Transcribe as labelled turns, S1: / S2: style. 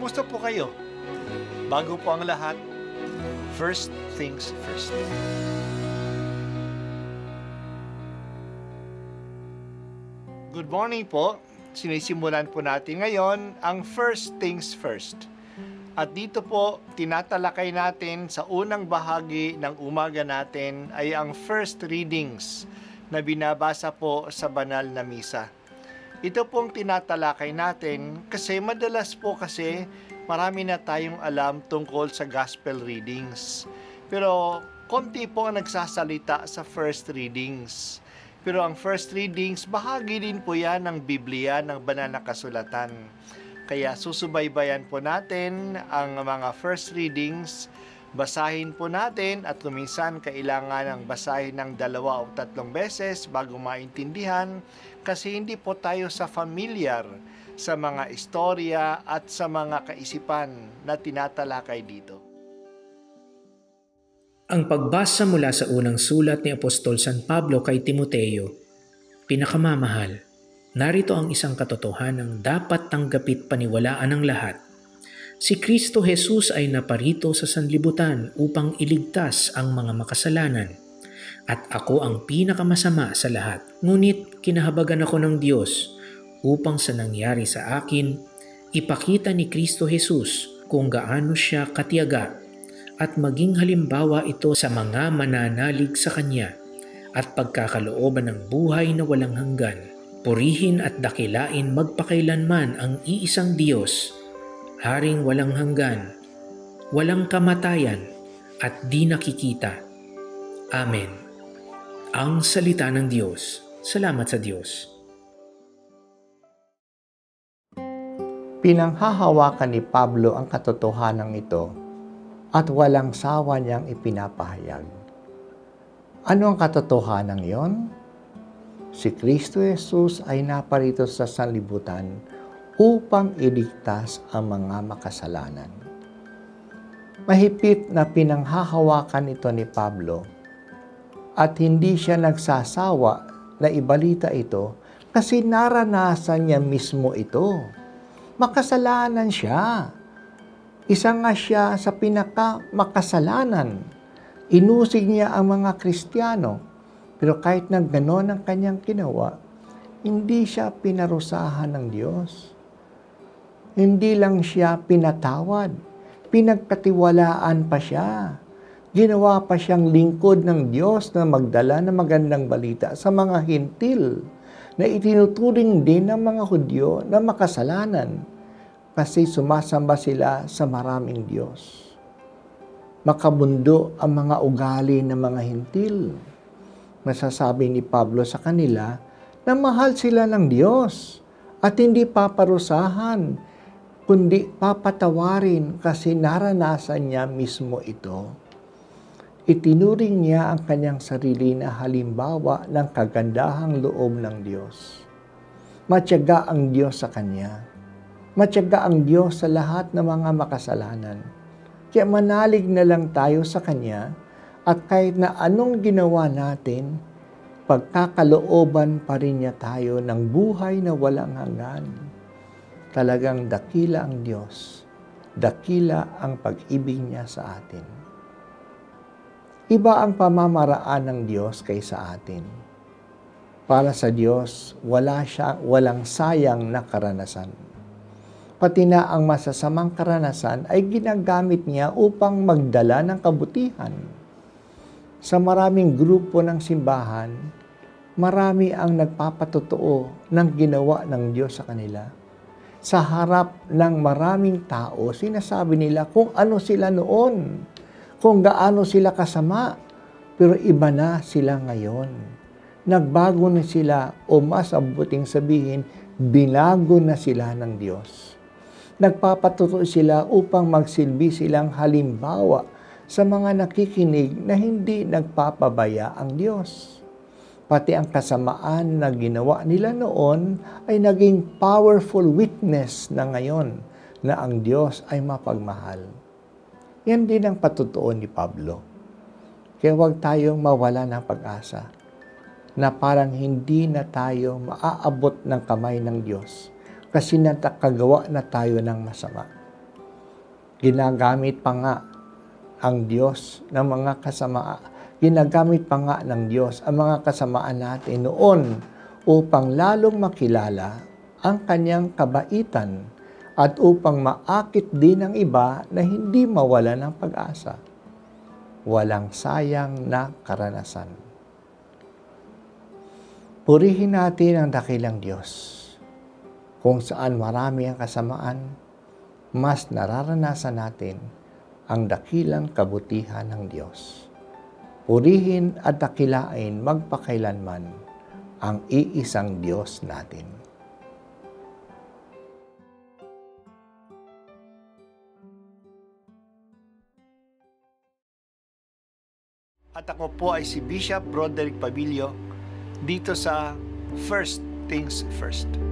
S1: Kumusta po kayo? Bago po ang lahat, first things first. Good morning po. Sinisimulan po natin ngayon ang first things first. At dito po, tinatalakay natin sa unang bahagi ng umaga natin ay ang first readings na binabasa po sa banal na misa. Ito pong tinatalakay natin kasi madalas po kasi marami na tayong alam tungkol sa gospel readings. Pero konti po ang nagsasalita sa first readings. Pero ang first readings, bahagi din po yan ng Biblia, ng banal na kasulatan. Kaya susubaybayan po natin ang mga first readings, basahin po natin at kuminsan kailangan ng basahin ng 2 o 3 beses bago maintindihan kasi hindi po tayo familiar sa mga istorya at sa mga kaisipan na tinatalakay dito.
S2: Ang pagbasa mula sa unang sulat ni Apostol San Pablo kay Timoteo, pinakamamahal, narito ang isang katotohanang dapat tanggapit paniwalaan ng lahat. Si Kristo Jesus ay naparito sa sanlibutan upang iligtas ang mga makasalanan. At ako ang pinakamasama sa lahat. Ngunit kinahabagan ako ng Diyos upang sa nangyari sa akin, ipakita ni Kristo Jesus kung gaano siya katiyaga at maging halimbawa ito sa mga mananalig sa Kanya at pagkakalooban ng buhay na walang hanggan. Purihin at dakilain magpakailanman ang iisang Diyos, Haring walang hanggan, walang kamatayan at di nakikita. Amen. Ang salita ng Diyos. Salamat sa Diyos.
S3: Pinanghahawakan ni Pablo ang katotohanan ito at walang sawa niyang ipinapahayag. Ano ang katotohanan yon? Si Kristo Jesus ay naparito sa sanlibutan upang iligtas ang mga makasalanan. Mahigpit na pinanghahawakan ito ni Pablo at hindi siya nagsasawa na ibalita ito kasi naranasan niya mismo ito. Makasalanan siya. Isa nga siya sa pinaka-makasalanan. Inusig niya ang mga Kristiyano. Pero kahit na gano'n ang kanyang ginawa, hindi siya pinarusahan ng Diyos. Hindi lang siya pinatawad. Pinagkatiwalaan pa siya. Ginawa pa siyang lingkod ng Diyos na magdala ng magandang balita sa mga hintil na itinuturing din ng mga Hudyo na makasalanan. Kasi sumasamba sila sa maraming Diyos. Makabundo ang mga ugali ng mga hintil. Masasabi ni Pablo sa kanila na mahal sila ng Diyos at hindi paparusahan, kundi papatawarin kasi naranasan niya mismo ito. Itinuring niya ang kanyang sarili na halimbawa ng kagandahang loob ng Diyos. Matyaga ang Diyos sa kanya. Matyaga ang Diyos sa lahat ng mga makasalanan. Kaya manalig na lang tayo sa Kanya at kahit na anong ginawa natin, pagkakalooban pa rin niya tayo ng buhay na walang hanggan. Talagang dakila ang Diyos. Dakila ang pag-ibig niya sa atin. Iba ang pamamaraan ng Diyos kaysa atin. Para sa Diyos, walang sayang na karanasan. Pati na ang masasamang karanasan ay ginagamit niya upang magdala ng kabutihan. Sa maraming grupo ng simbahan, marami ang nagpapatotoo ng ginawa ng Diyos sa kanila. Sa harap ng maraming tao, sinasabi nila kung ano sila noon, kung gaano sila kasama, pero iba na sila ngayon. Nagbago na sila o mas abuting sabihin, binago na sila ng Diyos. Nagpapatuto sila upang magsilbi silang halimbawa sa mga nakikinig na hindi nagpapabaya ang Diyos. Pati ang kasamaan na ginawa nila noon ay naging powerful witness na ngayon na ang Diyos ay mapagmahal. Yan din ang patutuon ni Pablo. Kaya huwag tayong mawala ng pag-asa na parang hindi na tayo maaabot ng kamay ng Diyos kasi nakagawa na tayo ng masama. Ginagamit pa nga ang Diyos ng mga kasamaan. Ginagamit pa nga ng Diyos ang mga kasamaan natin noon upang lalong makilala ang kanyang kabaitan at upang maakit din ang iba na hindi mawala ng pag-asa. Walang sayang na karanasan. Purihin natin ang dakilang Diyos. Kung saan marami ang kasamaan, mas nararanasan natin ang dakilang kabutihan ng Diyos. Purihin at dakilain magpakailanman ang iisang Diyos natin.
S1: At ako po ay si Bishop Broderick Pabilio dito sa First Things First.